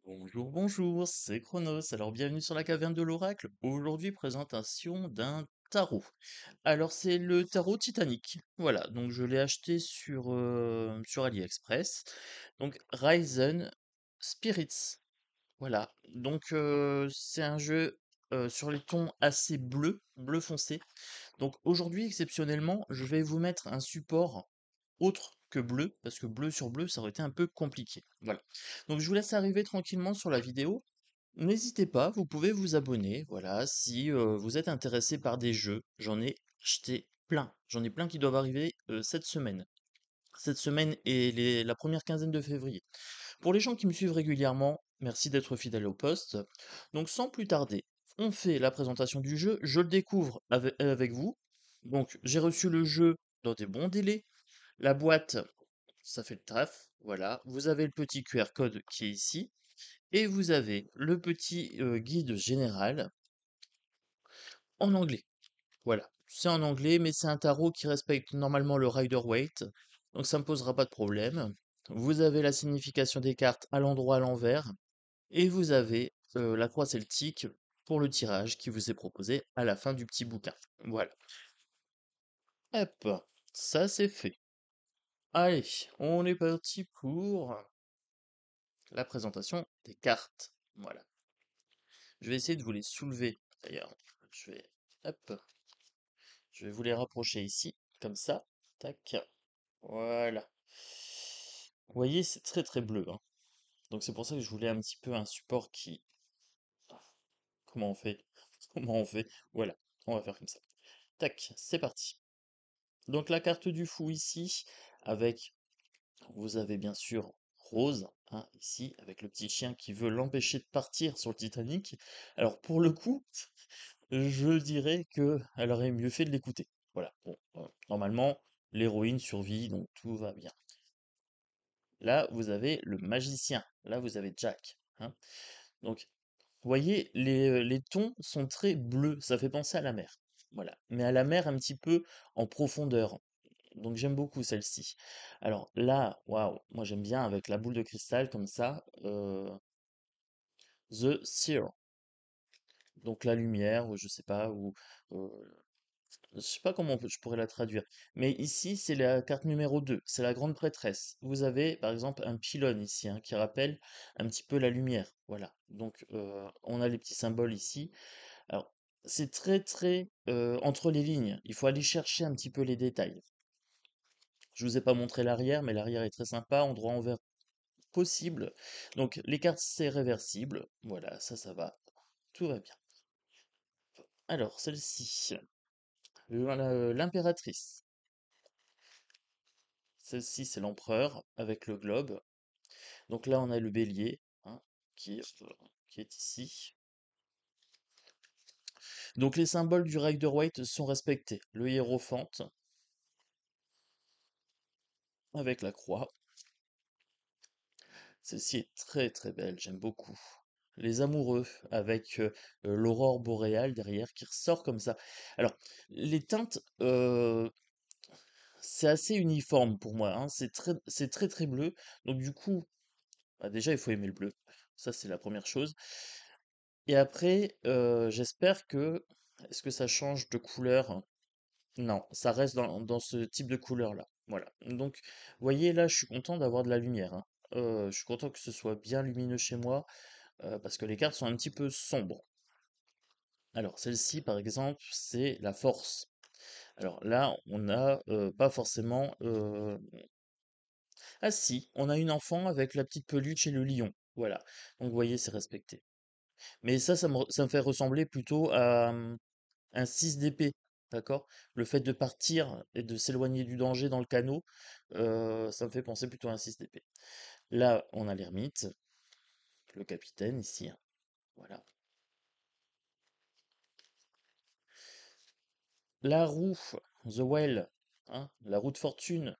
Bonjour, bonjour, c'est Chronos. Alors bienvenue sur la caverne de l'oracle. Aujourd'hui, présentation d'un tarot. Alors c'est le tarot Titanic. Voilà, donc je l'ai acheté sur AliExpress. Donc Ryzen Spirits. Voilà, donc c'est un jeu sur les tons assez bleus, bleu foncé. Donc aujourd'hui, exceptionnellement, je vais vous mettre un support autre que bleu, parce que bleu sur bleu, ça aurait été un peu compliqué. Voilà. Donc je vous laisse arriver tranquillement sur la vidéo. N'hésitez pas, vous pouvez vous abonner, voilà, si vous êtes intéressé par des jeux. J'en ai acheté plein. J'en ai plein qui doivent arriver cette semaine. Cette semaine et la première quinzaine de février. Pour les gens qui me suivent régulièrement, merci d'être fidèles au poste. Donc sans plus tarder, on fait la présentation du jeu, je le découvre avec vous. Donc j'ai reçu le jeu dans des bons délais. La boîte, ça fait le taf, voilà. Vous avez le petit QR code qui est ici. Et vous avez le petit guide général en anglais. Voilà. C'est en anglais, mais c'est un tarot qui respecte normalement le Rider-Waite. Donc ça ne me posera pas de problème. Vous avez la signification des cartes à l'endroit à l'envers. Et vous avez la croix celtique pour le tirage qui vous est proposé à la fin du petit bouquin. Voilà. Hop, ça c'est fait. Allez, on est parti pour la présentation des cartes. Voilà. Je vais essayer de vous les soulever. D'ailleurs, je vais, hop, je vais vous les rapprocher ici, comme ça. Tac. Voilà. Vous voyez, c'est très très bleu, hein. Donc c'est pour ça que je voulais un petit peu un support qui... Comment on fait? Comment on fait? Voilà, on va faire comme ça. Tac, c'est parti. Donc la carte du fou ici, avec, vous avez bien sûr Rose, hein, ici, avec le petit chien qui veut l'empêcher de partir sur le Titanic. Alors pour le coup, je dirais que elle aurait mieux fait de l'écouter. Voilà. Bon, normalement, l'héroïne survit, donc tout va bien. Là, vous avez le magicien. Là, vous avez Jack, hein. Donc, vous voyez, les tons sont très bleus. Ça fait penser à la mer. Voilà. Mais à la mer un petit peu en profondeur. Donc j'aime beaucoup celle-ci. Alors là, waouh, moi j'aime bien avec la boule de cristal comme ça. The Seer. Donc la lumière, ou je sais pas, ou euh, je sais pas comment je pourrais la traduire. Mais ici, c'est la carte numéro 2, c'est la grande prêtresse. Vous avez, par exemple, un pylône ici, hein, qui rappelle un petit peu la lumière. Voilà. Donc, on a les petits symboles ici. Alors, c'est très, très entre les lignes. Il faut aller chercher un petit peu les détails. Je vous ai pas montré l'arrière, mais l'arrière est très sympa, endroit envers possible. Donc, les cartes, c'est réversible. Voilà, ça va. Tout va bien. Alors, celle-ci, l'impératrice. Celle-ci, c'est l'empereur avec le globe. Donc là, on a le bélier, hein, qui est ici. Donc les symboles du Rider-Waite sont respectés. Le hiérophante avec la croix. Celle-ci est très très belle, j'aime beaucoup. Les amoureux avec l'aurore boréale derrière qui ressort comme ça. Alors, les teintes, c'est assez uniforme pour moi, hein. C'est très très bleu. Donc du coup, bah, déjà, il faut aimer le bleu. Ça, c'est la première chose. Et après, j'espère que est-ce que ça change de couleur? Non, ça reste dans ce type de couleur-là. Voilà. Donc, vous voyez, là, je suis content d'avoir de la lumière, hein. Je suis content que ce soit bien lumineux chez moi, parce que les cartes sont un petit peu sombres. Alors, celle-ci, par exemple, c'est la force. Alors là, on n'a pas forcément... Ah si, on a une enfant avec la petite peluche et le lion. Voilà. Donc, vous voyez, c'est respecté. Mais ça me fait ressembler plutôt à un 6 d'épée, d'accord? Le fait de partir et de s'éloigner du danger dans le canot, ça me fait penser plutôt à un 6 d'épée. Là, on a l'ermite, le capitaine ici, hein, voilà. La roue, The Well, hein, la roue de fortune.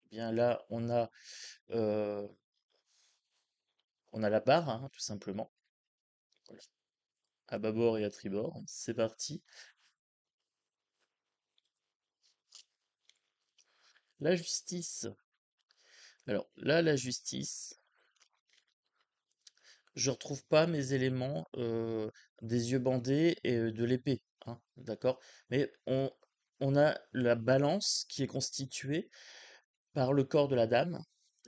Eh bien là, euh, on a la barre, hein, tout simplement. Voilà. À bâbord et à tribord. C'est parti. La justice. Alors là, la justice, je retrouve pas mes éléments des yeux bandés et de l'épée, hein, d'accord? Mais on a la balance qui est constituée par le corps de la dame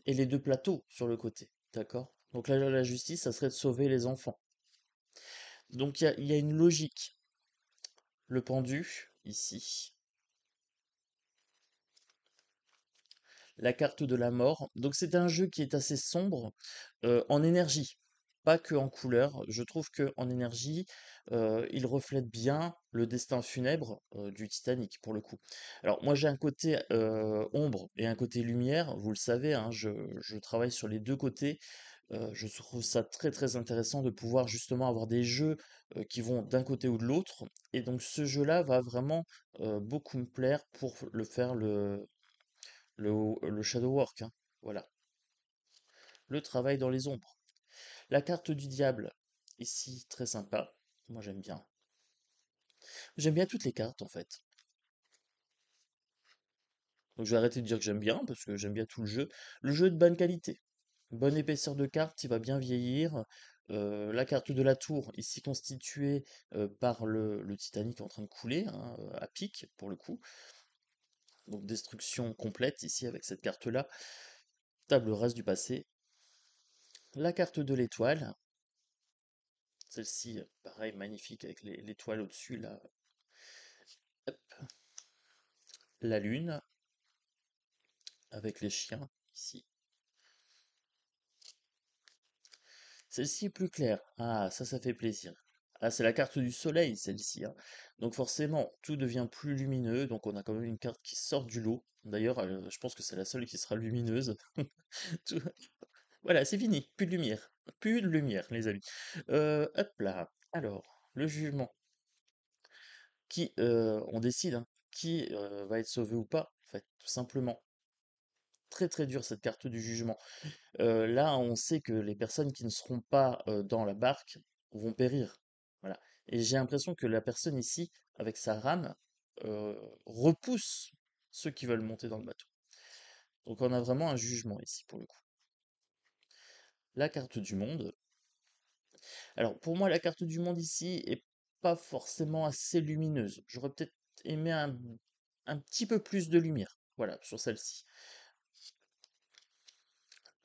et les deux plateaux sur le côté, d'accord? Donc là, la justice, ça serait de sauver les enfants. Donc il y a une logique. Le pendu, ici. La carte de la mort. Donc c'est un jeu qui est assez sombre en énergie, pas que en couleur. Je trouve que en énergie, il reflète bien le destin funèbre du Titanic pour le coup. Alors moi j'ai un côté ombre et un côté lumière, vous le savez, hein, je travaille sur les deux côtés. Je trouve ça très très intéressant de pouvoir justement avoir des jeux qui vont d'un côté ou de l'autre. Et donc ce jeu-là va vraiment beaucoup me plaire pour le faire le shadow work, hein. Voilà, le travail dans les ombres. La carte du diable, ici, très sympa. Moi, j'aime bien. J'aime bien toutes les cartes, en fait. Donc, je vais arrêter de dire que j'aime bien, parce que j'aime bien tout le jeu. Le jeu est de bonne qualité. Bonne épaisseur de carte, il va bien vieillir. La carte de la tour, ici constituée par le Titanic en train de couler, hein, à pic, pour le coup. Donc, destruction complète, ici, avec cette carte-là. Table rase du passé. La carte de l'étoile. Celle-ci, pareil, magnifique, avec l'étoile au-dessus, là. Hop. La lune, avec les chiens, ici. Celle-ci est plus claire. Ah, ça fait plaisir. Ah, c'est la carte du soleil, celle-ci, hein. Donc forcément, tout devient plus lumineux. Donc on a quand même une carte qui sort du lot. D'ailleurs, je pense que c'est la seule qui sera lumineuse. Tout- Voilà, c'est fini. Plus de lumière. Plus de lumière, les amis. Hop là. Alors, le jugement. On décide, hein, qui va être sauvé ou pas, en fait, tout simplement. Très très dur cette carte du jugement. Là, on sait que les personnes qui ne seront pas dans la barque vont périr. Voilà. Et j'ai l'impression que la personne ici, avec sa rame, repousse ceux qui veulent monter dans le bateau. Donc on a vraiment un jugement ici pour le coup. La carte du monde. Alors pour moi, la carte du monde ici est pas forcément assez lumineuse. J'aurais peut-être aimé un petit peu plus de lumière. Voilà, sur celle-ci.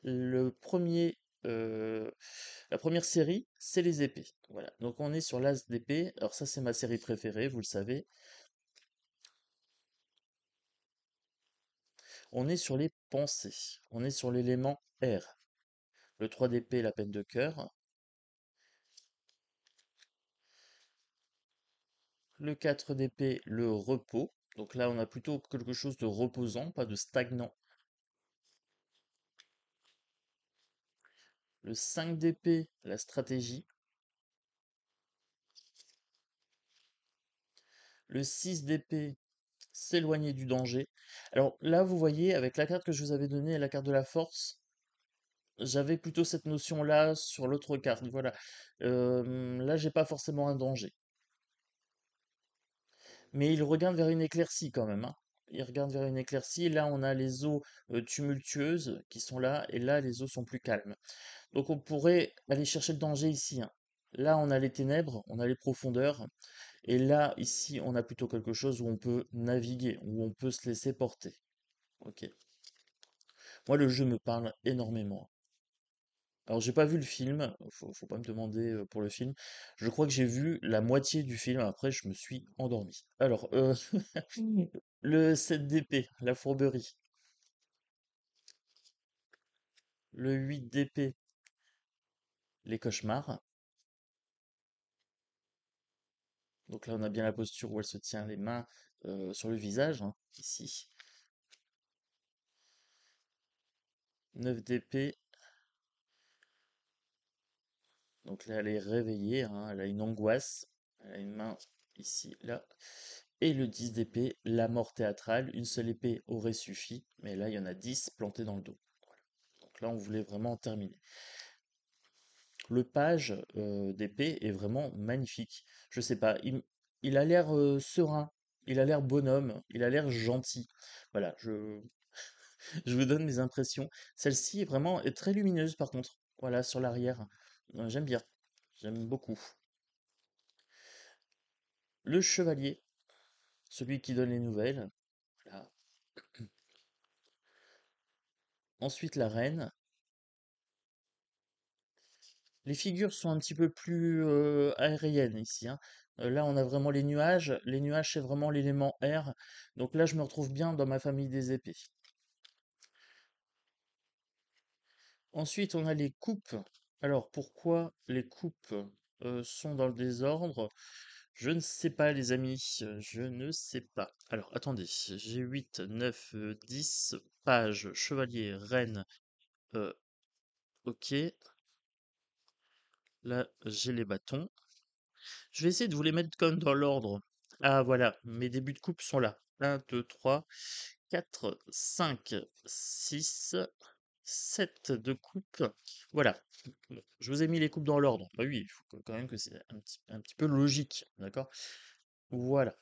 Le premier, la première série, c'est les épées. Voilà. Donc on est sur l'as d'épée. Alors ça, c'est ma série préférée, vous le savez. On est sur les pensées. On est sur l'élément R. Le 3 d'épée, la peine de cœur. Le 4 d'épée, le repos. Donc là, on a plutôt quelque chose de reposant, pas de stagnant. Le 5 d'épée, la stratégie. Le 6 d'épée, s'éloigner du danger. Alors là, vous voyez, avec la carte que je vous avais donnée, la carte de la force, j'avais plutôt cette notion-là sur l'autre carte, voilà. Là, j'ai pas forcément un danger. Mais il regarde vers une éclaircie quand même, hein. Il regarde vers une éclaircie. Là, on a les eaux tumultueuses qui sont là, et là, les eaux sont plus calmes. Donc, on pourrait aller chercher le danger ici, hein. Là, on a les ténèbres, on a les profondeurs, et là, ici, on a plutôt quelque chose où on peut naviguer, où on peut se laisser porter. Ok. Moi, le jeu me parle énormément. Alors, j'ai pas vu le film, faut pas me demander pour le film. Je crois que j'ai vu la moitié du film, après je me suis endormi. Alors, le 7 d'épée, la fourberie. Le 8 d'épée, les cauchemars. Donc là, on a bien la posture où elle se tient les mains sur le visage, hein, ici. 9 d'épée, donc là, elle est réveillée, hein, elle a une angoisse. Elle a une main ici, là. Et le 10 d'épée, la mort théâtrale. Une seule épée aurait suffi, mais là, il y en a 10 plantées dans le dos. Donc là, on voulait vraiment en terminer. Le page d'épée est vraiment magnifique. Je sais pas, il a l'air serein, il a l'air bonhomme, il a l'air gentil. Voilà, je vous donne mes impressions. Celle-ci est vraiment très lumineuse par contre. Voilà, sur l'arrière. J'aime bien, j'aime beaucoup. Le chevalier, celui qui donne les nouvelles. Voilà. Ensuite, la reine. Les figures sont un petit peu plus aériennes ici, hein. Là, on a vraiment les nuages. Les nuages, c'est vraiment l'élément air. Donc là, je me retrouve bien dans ma famille des épées. Ensuite, on a les coupes. Alors, pourquoi les coupes sont dans le désordre? Je ne sais pas, les amis. Je ne sais pas. Alors, attendez. J'ai 8, 9, 10 pages. Chevalier, reine. euh, ok. Là, j'ai les bâtons. Je vais essayer de vous les mettre comme dans l'ordre. Ah, voilà. Mes débuts de coupe sont là. Un, 2, 3, 4, 5, 6, 7 de coupe. Voilà. Je vous ai mis les coupes dans l'ordre. Bah oui, il faut quand même que c'est un petit peu logique. D'accord? Voilà.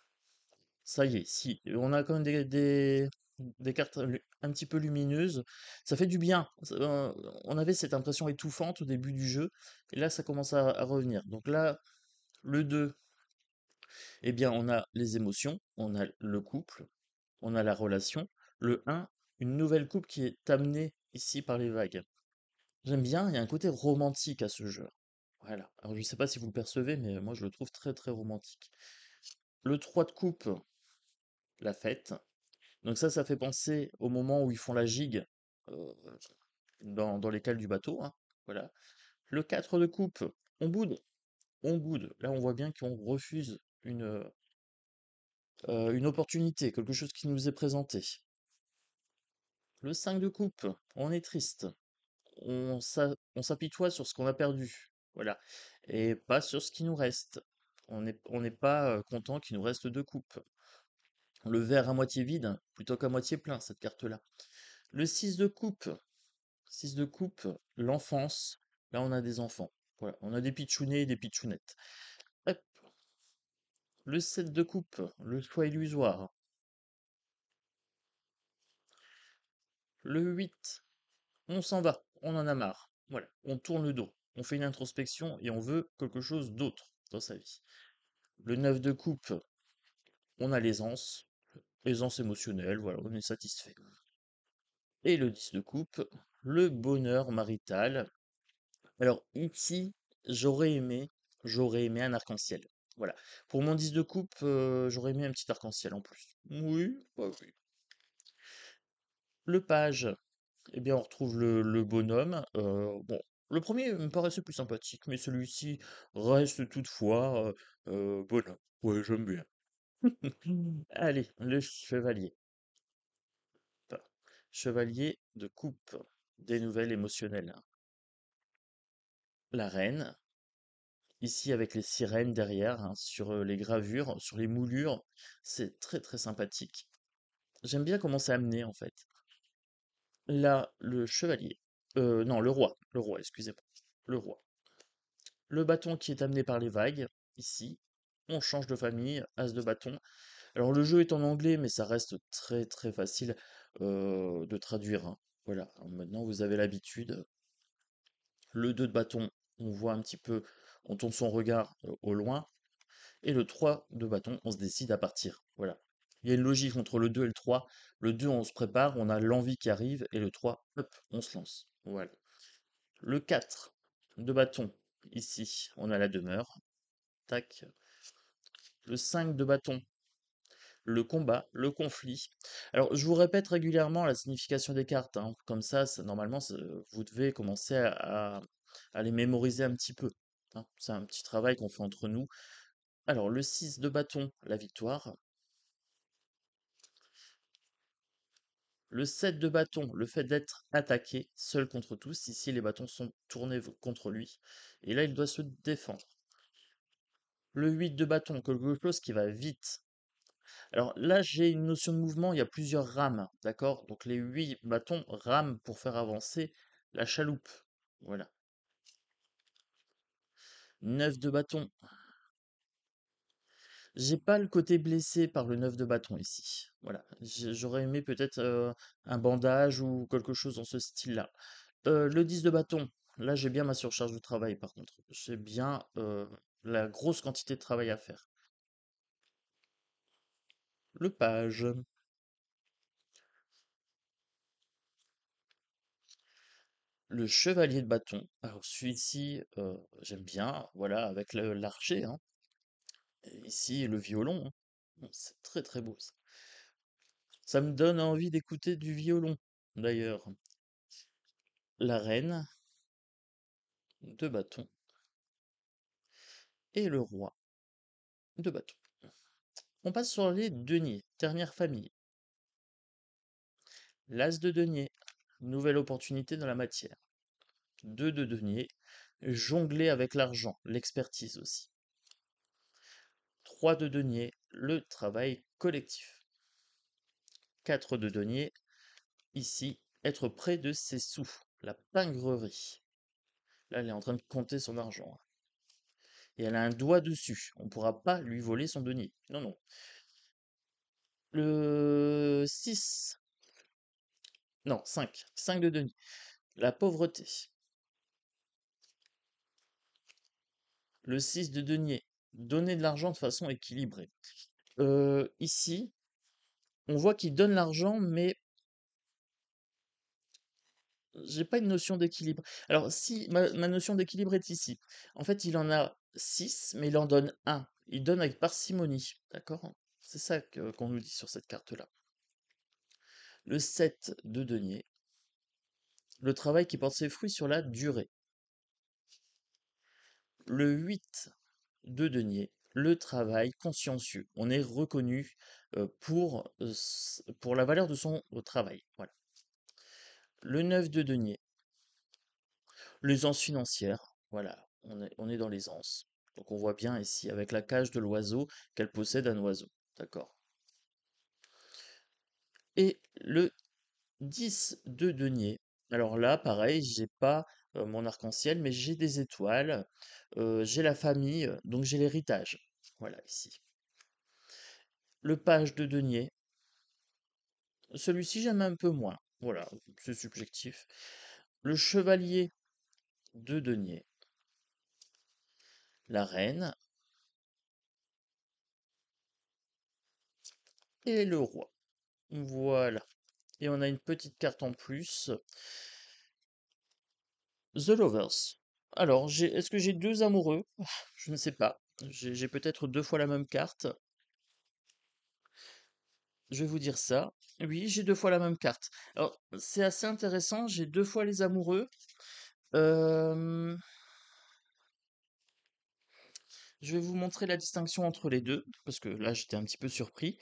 Ça y est, si. On a quand même des cartes un petit peu lumineuses. Ça fait du bien. On avait cette impression étouffante au début du jeu. Et là, ça commence à revenir. Donc là, le 2, eh bien, on a les émotions, on a le couple, on a la relation. Le un, une nouvelle coupe qui est amenée ici par les vagues. J'aime bien, il y a un côté romantique à ce jeu. Voilà. Alors, je ne sais pas si vous le percevez, mais moi, je le trouve très, très romantique. Le 3 de coupe, la fête. Donc ça fait penser au moment où ils font la gigue euh, dans les cales du bateau, hein. Voilà. Le 4 de coupe, on boude. On boude. Là, on voit bien qu'on refuse une opportunité, quelque chose qui nous est présenté. Le 5 de coupe, on est triste. On s'apitoie sur ce qu'on a perdu. Voilà. Et pas sur ce qui nous reste. On n'est pas content qu'il nous reste deux coupes. Le verre à moitié vide plutôt qu'à moitié plein, cette carte-là. Le 6 de coupe. 6 de coupe, l'enfance. Là, on a des enfants. Voilà. On a des pitchounets et des pitchounettes. Hop. Le 7 de coupe, le choix illusoire. Le 8, on s'en va, on en a marre. Voilà, on tourne le dos, on fait une introspection et on veut quelque chose d'autre dans sa vie. Le 9 de coupe, on a l'aisance, aisance émotionnelle, voilà, on est satisfait. Et le 10 de coupe, le bonheur marital. Alors ici, j'aurais aimé un arc-en-ciel. Voilà. Pour mon 10 de coupe, j'aurais aimé un petit arc-en-ciel en plus. Oui, bah oui. Le page, eh bien, on retrouve le bonhomme. Bon, le premier me paraissait plus sympathique, mais celui-ci reste toutefois bonhomme. Ouais, j'aime bien. Allez, le chevalier. Enfin, chevalier de coupe. Des nouvelles émotionnelles. La reine, ici avec les sirènes derrière, hein, sur les gravures, sur les moulures. C'est très très sympathique. J'aime bien comment c'est amené en fait. Là, le chevalier. Non, le roi. Le roi, excusez-moi. Le roi. Le bâton qui est amené par les vagues, ici. On change de famille, as de bâton. Alors le jeu est en anglais, mais ça reste très très facile de traduire, hein. Voilà, alors maintenant vous avez l'habitude. Le 2 de bâton, on voit un petit peu, on tourne son regard au loin. Et le 3 de bâton, on se décide à partir. Voilà. Il y a une logique entre le 2 et le 3. Le 2, on se prépare, on a l'envie qui arrive. Et le 3, hop, on se lance. Voilà. Le 4 de bâton, ici, on a la demeure. Tac. Le 5 de bâton, le combat, le conflit. Alors, je vous répète régulièrement la signification des cartes, hein. Comme normalement, vous devez commencer à les mémoriser un petit peu, hein. C'est un petit travail qu'on fait entre nous. Alors, le 6 de bâton, la victoire. Le 7 de bâton, le fait d'être attaqué, seul contre tous. Ici, les bâtons sont tournés contre lui. Et là, il doit se défendre. Le 8 de bâton, quelque chose qui va vite. Alors là, j'ai une notion de mouvement, il y a plusieurs rames, d'accord? Donc les 8 bâtons rament pour faire avancer la chaloupe. Voilà. 9 de bâton. J'ai pas le côté blessé par le 9 de bâton ici. Voilà. J'aurais aimé peut-être un bandage ou quelque chose dans ce style-là. Le 10 de bâton. Là, j'ai bien ma surcharge de travail, par contre. J'ai bien la grosse quantité de travail à faire. Le page. Le chevalier de bâton. Alors, celui-ci, j'aime bien, voilà, avec l'archer, hein. Et ici, le violon, hein. Bon, c'est très très beau, ça. Ça me donne envie d'écouter du violon, d'ailleurs. La reine de bâton et le roi de bâton. On passe sur les deniers, dernière famille. L'as de denier, nouvelle opportunité dans la matière. Deux de denier, jongler avec l'argent, l'expertise aussi. 3 de denier, le travail collectif. 4 de denier, ici, être près de ses sous, la pingrerie. Là, elle est en train de compter son argent, hein. Et elle a un doigt dessus. On ne pourra pas lui voler son denier. Non, non. Le 6, non, 5. 5 de denier. La pauvreté. Le 6 de denier. Donner de l'argent de façon équilibrée. Ici, on voit qu'il donne l'argent, mais j'ai pas une notion d'équilibre. Alors, si, ma notion d'équilibre est ici. En fait, il en a 6, mais il en donne un. Il donne avec parcimonie. D'accord? C'est ça qu'on nous dit sur cette carte-là. Le 7 de denier. Le travail qui porte ses fruits sur la durée. Le 8 de denier. Le travail consciencieux. On est reconnu pour la valeur de son travail. Voilà. Le 9 de denier. L'aisance financière, voilà, on est dans l'aisance. Donc on voit bien ici avec la cage de l'oiseau qu'elle possède un oiseau. D'accord. Et le 10 de denier. Alors là, pareil, j'ai pas mon arc-en-ciel, mais j'ai des étoiles, j'ai la famille, donc j'ai l'héritage. Voilà, ici. Le page de denier. Celui-ci, j'aime un peu moins. Voilà, c'est subjectif. Le chevalier de denier. La reine et le roi. Voilà. Et on a une petite carte en plus. The Lovers. Alors, est-ce que j'ai deux amoureux? Je ne sais pas. J'ai peut-être deux fois la même carte. Je vais vous dire ça. Oui, j'ai deux fois la même carte. Alors, c'est assez intéressant. J'ai deux fois les amoureux. Euh, Je vais vous montrer la distinction entre les deux, parce que là, j'étais un petit peu surpris.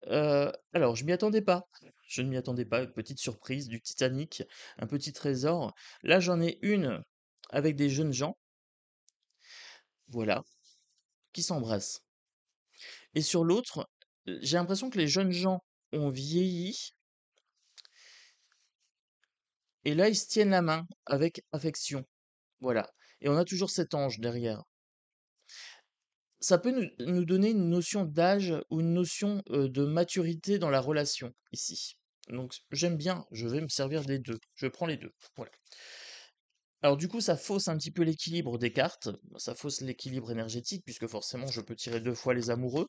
Alors, je m'y attendais pas. Je ne m'y attendais pas. Petite surprise du Titanic, un petit trésor. Là, j'en ai une avec des jeunes gens, voilà, qui s'embrassent. Et sur l'autre, j'ai l'impression que les jeunes gens ont vieilli, et là, ils se tiennent la main avec affection. Voilà. Et on a toujours cet ange derrière. Ça peut nous donner une notion d'âge ou une notion de maturité dans la relation, ici. Donc, j'aime bien, je vais me servir des deux. Je prends les deux. Voilà. Alors, du coup, ça fausse un petit peu l'équilibre des cartes. Ça fausse l'équilibre énergétique, puisque forcément, je peux tirer deux fois les amoureux.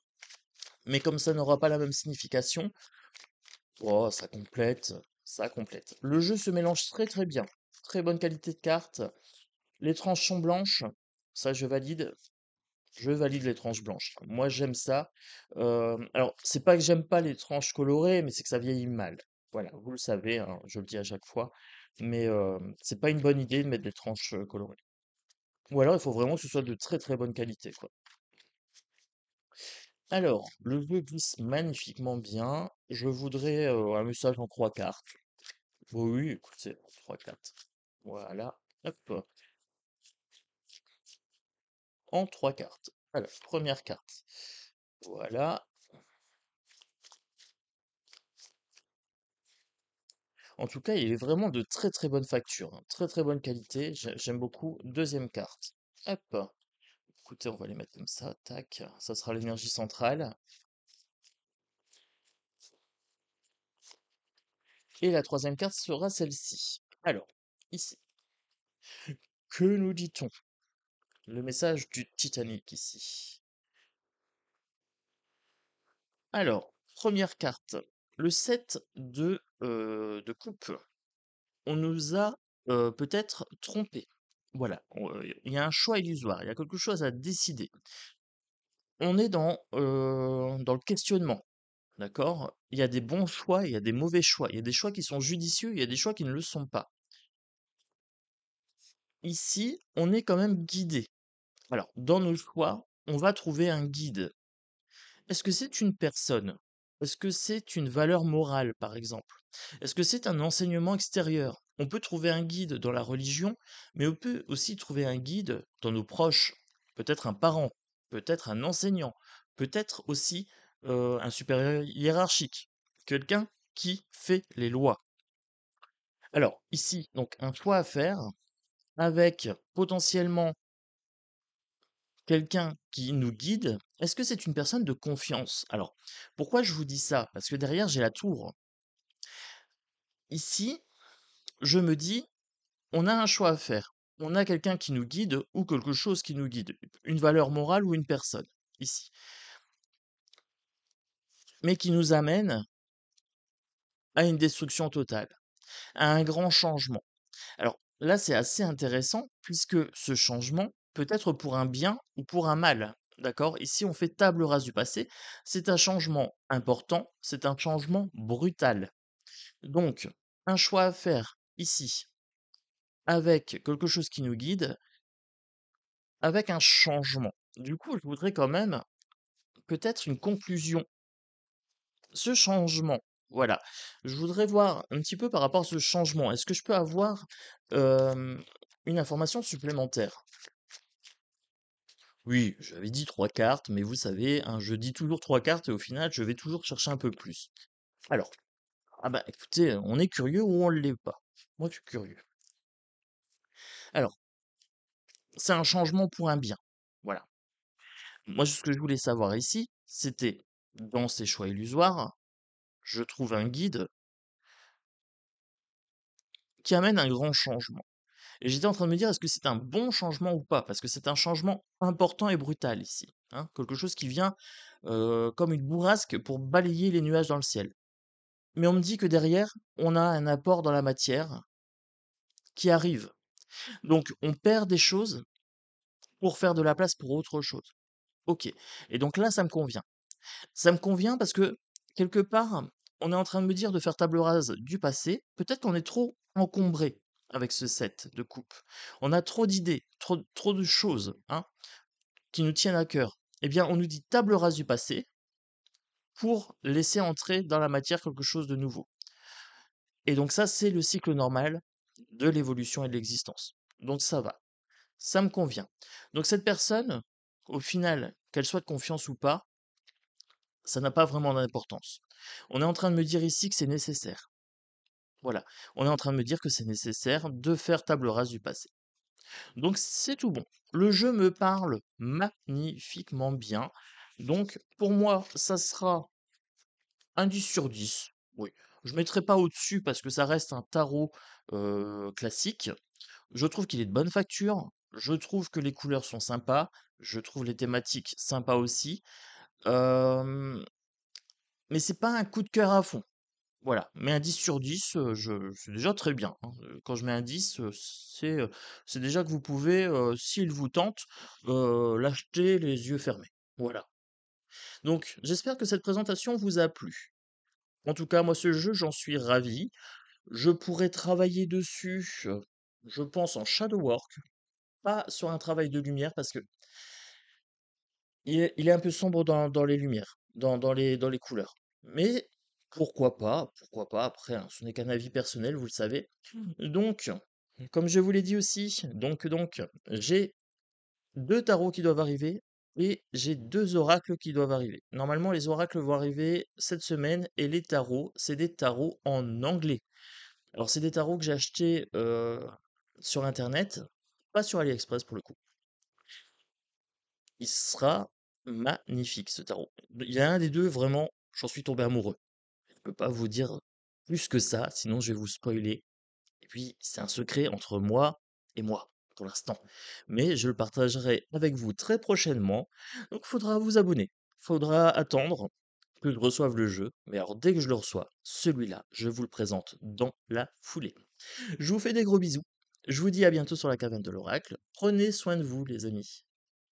Mais comme ça n'aura pas la même signification, oh, ça complète, ça complète. Le jeu se mélange très très bien. Très bonne qualité de cartes. Les tranches sont blanches. Ça, je valide. Je valide les tranches blanches. Moi, j'aime ça. Alors, c'est pas que j'aime pas les tranches colorées, mais c'est que ça vieillit mal. Voilà, vous le savez, hein, je le dis à chaque fois. Mais c'est pas une bonne idée de mettre des tranches colorées. Ou alors, il faut vraiment que ce soit de très très bonne qualité, quoi. Alors, le jeu glisse magnifiquement bien. Je voudrais un message en trois cartes. Oui, oui, écoutez, en trois cartes. Voilà. Hop, en trois cartes. Alors, première carte. Voilà. En tout cas, il est vraiment de très très bonne facture, hein. Très très bonne qualité. J'aime beaucoup. Deuxième carte. Hop. Écoutez, on va les mettre comme ça. Tac. Ça sera l'énergie centrale. Et la troisième carte sera celle-ci. Alors, ici. Que nous dit-on? Le message du Titanic ici. Alors, première carte, le 7 de coupe. On nous a peut-être trompé. Voilà, il y a un choix illusoire, il y a quelque chose à décider. On est dans le questionnement, d'accord? Il y a des bons choix, il y a des mauvais choix. Il y a des choix qui sont judicieux, il y a des choix qui ne le sont pas. Ici, on est quand même guidé. Alors, dans nos choix, on va trouver un guide. Est-ce que c'est une personne? Est-ce que c'est une valeur morale, par exemple? Est-ce que c'est un enseignement extérieur? On peut trouver un guide dans la religion, mais on peut aussi trouver un guide dans nos proches, peut-être un parent, peut-être un enseignant, peut-être aussi un supérieur hiérarchique, quelqu'un qui fait les lois. Alors, ici, donc un choix à faire avec potentiellement quelqu'un qui nous guide, est-ce que c'est une personne de confiance? Alors, pourquoi je vous dis ça? Parce que derrière, j'ai la tour. Ici, je me dis, on a un choix à faire. On a quelqu'un qui nous guide ou quelque chose qui nous guide. Une valeur morale ou une personne, ici. Mais qui nous amène à une destruction totale, à un grand changement. Alors là, c'est assez intéressant puisque ce changement peut être pour un bien ou pour un mal. D'accord? Ici, on fait table rase du passé. C'est un changement important, c'est un changement brutal. Donc, un choix à faire ici, avec quelque chose qui nous guide, avec un changement. Du coup, je voudrais quand même peut-être une conclusion. Ce changement, voilà. Je voudrais voir un petit peu par rapport à ce changement. Est-ce que je peux avoir une information supplémentaire? Oui, j'avais dit 3 cartes, mais vous savez, hein, je dis toujours 3 cartes et au final, je vais toujours chercher un peu plus. Alors, ah bah écoutez, on est curieux ou on ne l'est pas. Moi, je suis curieux. Alors, c'est un changement pour un bien. Voilà. Moi, ce que je voulais savoir ici, c'était, dans ces choix illusoires, je trouve un guide qui amène un grand changement. Et j'étais en train de me dire, est-ce que c'est un bon changement ou pas? Parce que c'est un changement important et brutal ici. Hein, quelque chose qui vient comme une bourrasque pour balayer les nuages dans le ciel. Mais on me dit que derrière, on a un apport dans la matière qui arrive. Donc on perd des choses pour faire de la place pour autre chose. Ok. Et donc là, ça me convient. Ça me convient parce que, quelque part, on est en train de me dire de faire table rase du passé. Peut-être qu'on est trop encombré avec ce set de coupe. On a trop d'idées, trop de choses hein, qui nous tiennent à cœur. Eh bien, on nous dit table rase du passé pour laisser entrer dans la matière quelque chose de nouveau. Et donc ça, c'est le cycle normal de l'évolution et de l'existence. Donc ça va, ça me convient. Donc cette personne, au final, qu'elle soit de confiance ou pas, ça n'a pas vraiment d'importance. On est en train de me dire ici que c'est nécessaire. Voilà, on est en train de me dire que c'est nécessaire de faire table rase du passé. Donc c'est tout bon. Le jeu me parle magnifiquement bien. Donc pour moi, ça sera un 10 sur 10. Oui. Je ne mettrai pas au-dessus parce que ça reste un tarot classique. Je trouve qu'il est de bonne facture. Je trouve que les couleurs sont sympas. Je trouve les thématiques sympas aussi. Euh, mais c'est pas un coup de cœur à fond. Voilà. Mais un 10 sur 10, c'est déjà très bien. Hein. Quand je mets un 10, c'est déjà que vous pouvez, s'il vous tente, l'acheter les yeux fermés. Voilà. Donc, j'espère que cette présentation vous a plu. En tout cas, moi, ce jeu, j'en suis ravi. Je pourrais travailler dessus, je pense en shadow work, pas sur un travail de lumière parce que il est un peu sombre dans les lumières, dans les couleurs. Mais pourquoi pas, après, hein, ce n'est qu'un avis personnel, vous le savez. Donc, comme je vous l'ai dit aussi, donc, j'ai 2 tarots qui doivent arriver et j'ai 2 oracles qui doivent arriver. Normalement, les oracles vont arriver cette semaine et les tarots, c'est des tarots en anglais. Alors, c'est des tarots que j'ai achetés sur internet, pas sur AliExpress pour le coup. Il sera magnifique ce tarot. Il y a un des deux, vraiment, j'en suis tombé amoureux. Je peux pas vous dire plus que ça, sinon je vais vous spoiler. Et puis, c'est un secret entre moi et moi. pour l'instant, mais je le partagerai avec vous très prochainement. Donc, faudra vous abonner. Faudra attendre que je reçoive le jeu. Mais alors, dès que je le reçois, celui-là, je vous le présente dans la foulée. Je vous fais des gros bisous. Je vous dis à bientôt sur la caverne de l'oracle. Prenez soin de vous, les amis.